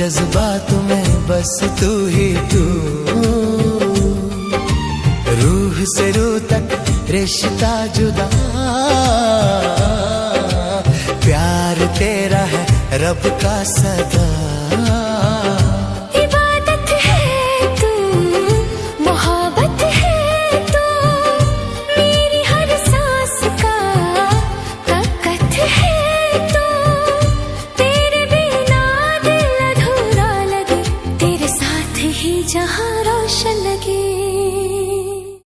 जज्बातों में बस तू ही तू, रूह से रूह तक रिश्ता जुदा, प्यार तेरा है रब का सदा।